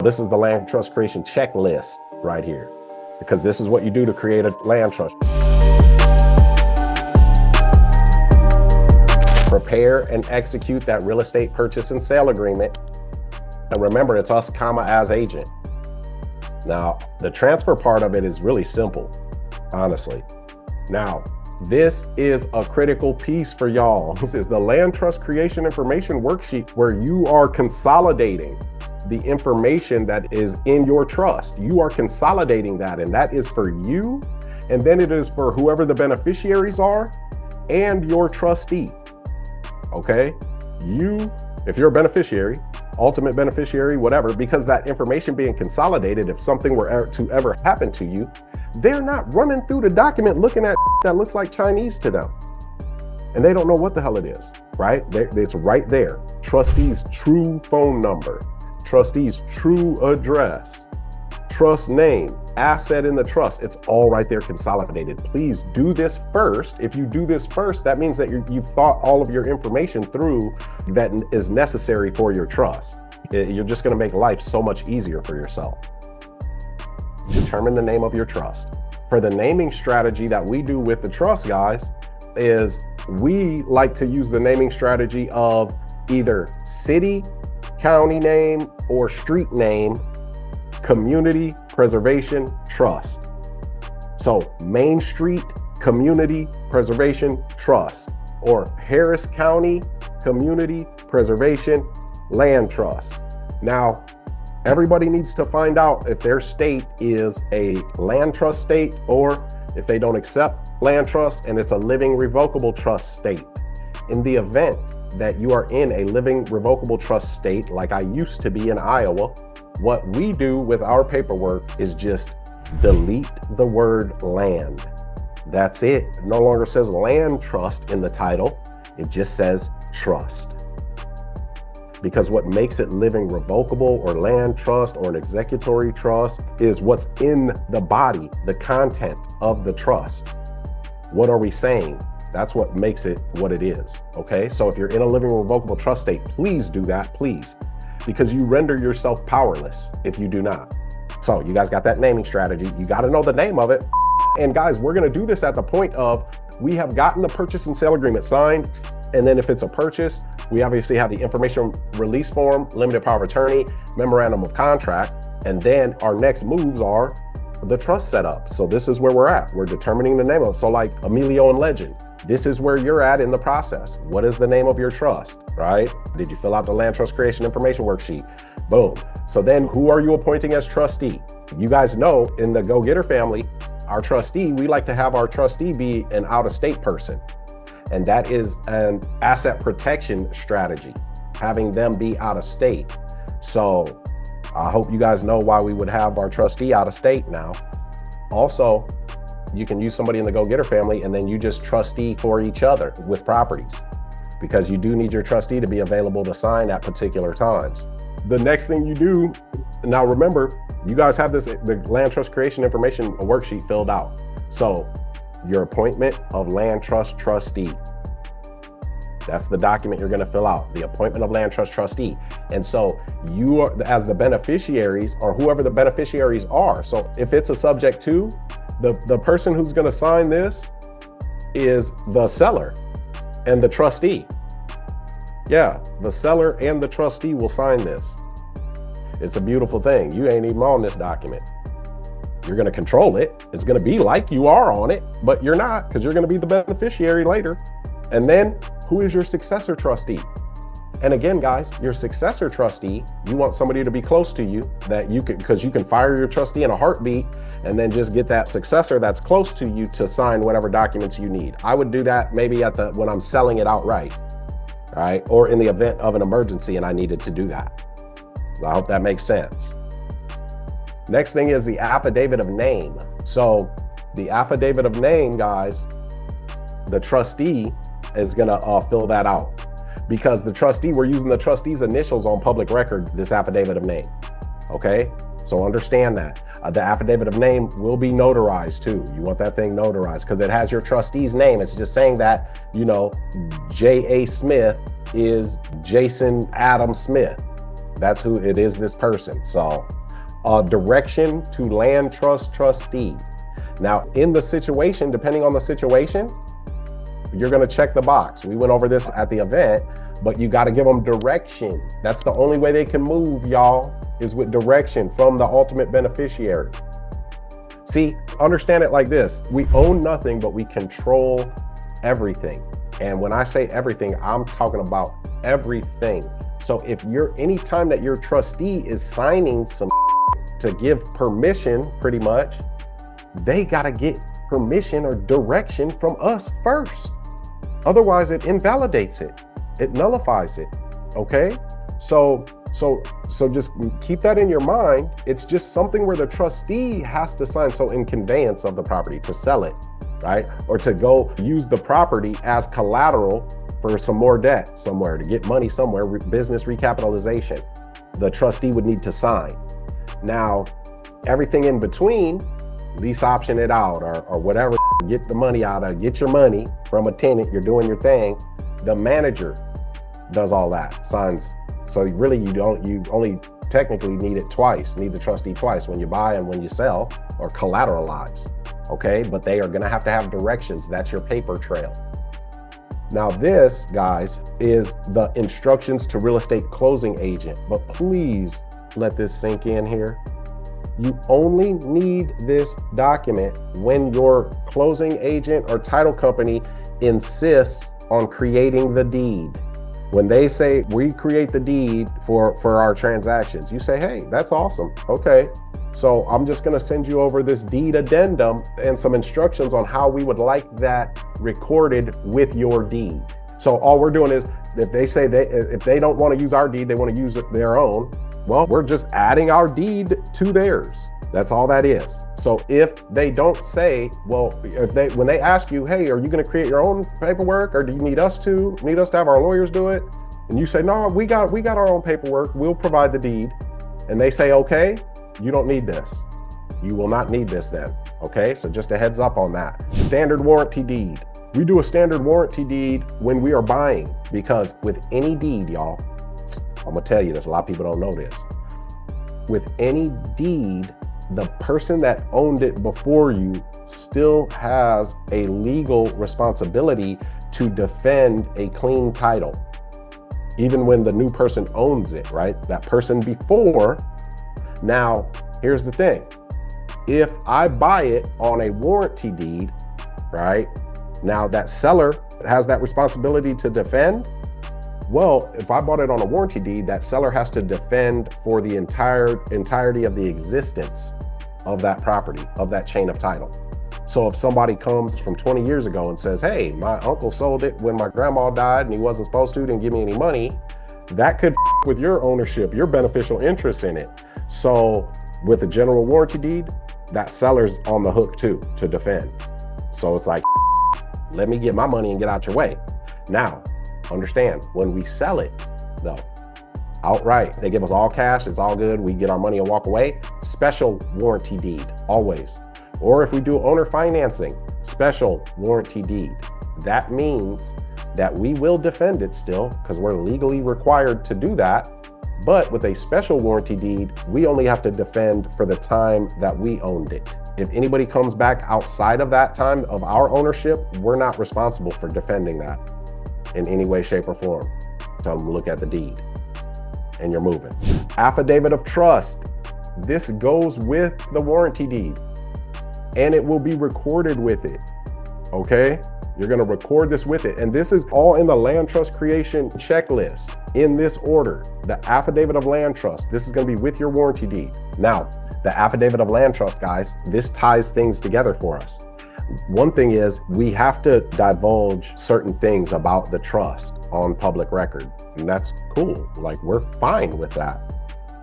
This is the land trust creation checklist right here, because this is what you do to create a land trust. Prepare and execute that real estate purchase and sale agreement. And remember, it's us, as agent. Now, the transfer part of it is really simple, honestly. Now, this is a critical piece for y'all. This is the land trust creation information worksheet where you are consolidating the information that is in your trust. You are consolidating that, and that is for you, and then it is for whoever the beneficiaries are and your trustee. Okay, if you're a beneficiary, ultimate beneficiary, whatever, because that information being consolidated, if something were to ever happen to you, they're not running through the document looking at that looks like Chinese to them, and they don't know what the hell it is, right? It's right there. Trustee's true phone number, trustee's true address, trust name, asset in the trust. It's all right there consolidated. Please do this first. If you do this first, that means that you've thought all of your information through that is necessary for your trust. You're just going to make life so much easier for yourself. Determine the name of your trust. For the naming strategy that we do with the trust, guys, is we like to use the naming strategy of either city, county name, or street name, community preservation trust. So Main Street Community Preservation Trust, or Harris County Community Preservation Land Trust. Now, everybody needs to find out if their state is a land trust state or if they don't accept land trust and it's a living revocable trust state. In the event that you are in a living revocable trust state, like I used to be in Iowa, what we do with our paperwork is just delete the word land. That's it. It no longer says land trust in the title. It just says trust. Because what makes it living revocable or land trust or an executory trust is what's in the body, the content of the trust. What are we saying? That's what makes it what it is, okay? So if you're in a living revocable trust state, please do that, please, because you render yourself powerless if you do not. So you guys got that naming strategy. You got to know the name of it. And guys, we're going to do this at the point of we have gotten the purchase and sale agreement signed. And then if it's a purchase, we obviously have the information release form, limited power of attorney, memorandum of contract. And then our next moves are the trust setup. So this is where we're at. We're determining the name of it. So like Emilio and Legend, this is where you're at in the process. What is the name of your trust, right? Did you fill out the land trust creation information worksheet? Boom. So then who are you appointing as trustee? You guys know in the Go-Getter family, our trustee, we like to have our trustee be an out-of-state person. And that is an asset protection strategy, having them be out of state. So I hope you guys know why we would have our trustee out of state now. Also, you can use somebody in the Go-Getter family and then you just trustee for each other with properties, because you do need your trustee to be available to sign at particular times. The next thing you do, now remember, you guys have the land trust creation information worksheet filled out. So your appointment of land trust trustee. That's the document you're going to fill out, the appointment of land trust trustee. And so you are, as the beneficiaries or whoever the beneficiaries are. So if it's a subject to, the person who's going to sign this is the seller and the trustee. Yeah, the seller and the trustee will sign this. It's a beautiful thing. You ain't even on this document. You're going to control it. It's going to be like you are on it, but you're not, because you're going to be the beneficiary later. And then who is your successor trustee? And again, guys, your successor trustee, you want somebody to be close to you that you can, because you can fire your trustee in a heartbeat and then just get that successor that's close to you to sign whatever documents you need. I would do that maybe when I'm selling it outright, all right? Or in the event of an emergency and I needed to do that. I hope that makes sense. Next thing is the affidavit of name. So the affidavit of name, guys, the trustee is gonna fill that out, because the trustee, we're using the trustee's initials on public record, this affidavit of name, okay? So understand that. The affidavit of name will be notarized too. You want that thing notarized because it has your trustee's name. It's just saying that, you know, J.A. Smith is Jason Adam Smith. That's who it is, this person. So direction to land trust trustee. Now in the situation, depending on the situation, you're gonna check the box. We went over this at the event, but you gotta give them direction. That's the only way they can move, y'all, is with direction from the ultimate beneficiary. See, understand it like this. We own nothing, but we control everything. And when I say everything, I'm talking about everything. So if anytime that your trustee is signing some to give permission, pretty much, they gotta get permission or direction from us first. Otherwise it invalidates it. It nullifies it, okay? So just keep that in your mind. It's just something where the trustee has to sign. So in conveyance of the property, to sell it, right? Or to go use the property as collateral for some more debt somewhere, to get money somewhere, business recapitalization, the trustee would need to sign. Now, everything in between, lease option it out or whatever, get the money out of, get your money from a tenant, you're doing your thing. The manager does all that, signs. So really you only technically need it twice, need the trustee twice, when you buy and when you sell or collateralize, okay? But they are gonna have to have directions. That's your paper trail. Now this, guys, is the instructions to real estate closing agent, but please let this sink in here. You only need this document when your closing agent or title company insists on creating the deed. When they say, we create the deed for our transactions, you say, hey, that's awesome. Okay, so I'm just gonna send you over this deed addendum and some instructions on how we would like that recorded with your deed. So all we're doing is, if they say if they don't wanna use our deed, they wanna use their own, well, we're just adding our deed to theirs. That's all that is. So if they don't say, well, when they ask you, hey, are you gonna create your own paperwork, or do you need us to have our lawyers do it? And you say, no, we got our own paperwork, we'll provide the deed. And they say, okay, you don't need this. You will not need this then, okay? So just a heads up on that. Standard warranty deed. We do a standard warranty deed when we are buying, because with any deed, y'all, I'm gonna tell you this, a lot of people don't know this. With any deed, the person that owned it before you still has a legal responsibility to defend a clean title. Even when the new person owns it, right? That person before. Now, here's the thing. If I buy it on a warranty deed, right? Now that seller has that responsibility to defend. Well, if I bought it on a warranty deed, that seller has to defend for the entirety of the existence of that property, of that chain of title. So if somebody comes from 20 years ago and says, hey, my uncle sold it when my grandma died and he wasn't supposed to, didn't give me any money, that could with your ownership, your beneficial interest in it. So with a general warranty deed, that seller's on the hook too, to defend. So it's like, let me get my money and get out your way. Now, understand, when we sell it though, outright, they give us all cash, it's all good, we get our money and walk away, special warranty deed, always. Or if we do owner financing, special warranty deed. That means that we will defend it still, because we're legally required to do that. But with a special warranty deed, we only have to defend for the time that we owned it. If anybody comes back outside of that time of our ownership, we're not responsible for defending that in any way, shape, or form. Tell them to look at the deed and you're moving. Affidavit of trust. This goes with the warranty deed and it will be recorded with it, okay? You're gonna record this with it. And this is all in the land trust creation checklist in this order. The affidavit of land trust, this is gonna be with your warranty deed. Now, the affidavit of land trust, guys, this ties things together for us. One thing is we have to divulge certain things about the trust on public record, and that's cool. Like, we're fine with that.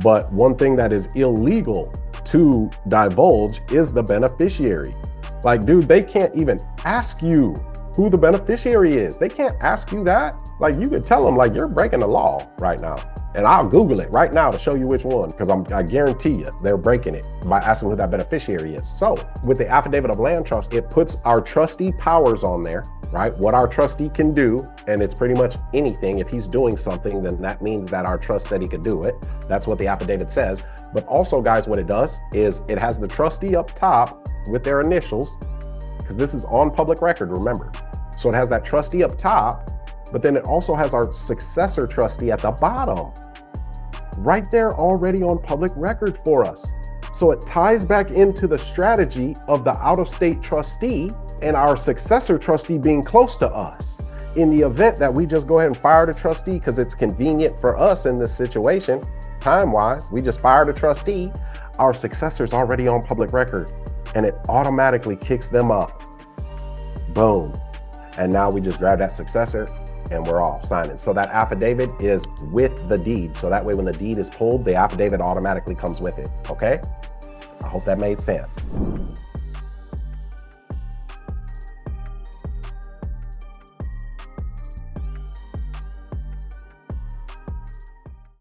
But one thing that is illegal to divulge is the beneficiary. Like, dude, they can't even ask you who the beneficiary is. They can't ask you that. Like, you could tell them, like, you're breaking the law right now. And I'll Google it right now to show you which one, because I guarantee you they're breaking it by asking who that beneficiary is. So with the affidavit of land trust, it puts our trustee powers on there, right? What our trustee can do, and it's pretty much anything. If he's doing something, then that means that our trust said he could do it. That's what the affidavit says. But also, guys, what it does is it has the trustee up top with their initials, because this is on public record, remember. So it has that trustee up top, but then it also has our successor trustee at the bottom, right there already on public record for us. So it ties back into the strategy of the out-of-state trustee and our successor trustee being close to us. In the event that we just go ahead and fire the trustee because it's convenient for us in this situation, time-wise, we just fire the trustee, our successor's already on public record, and it automatically kicks them up. Boom. And now we just grab that successor and we're off signing. So that affidavit is with the deed. So that way when the deed is pulled, the affidavit automatically comes with it, okay? I hope that made sense.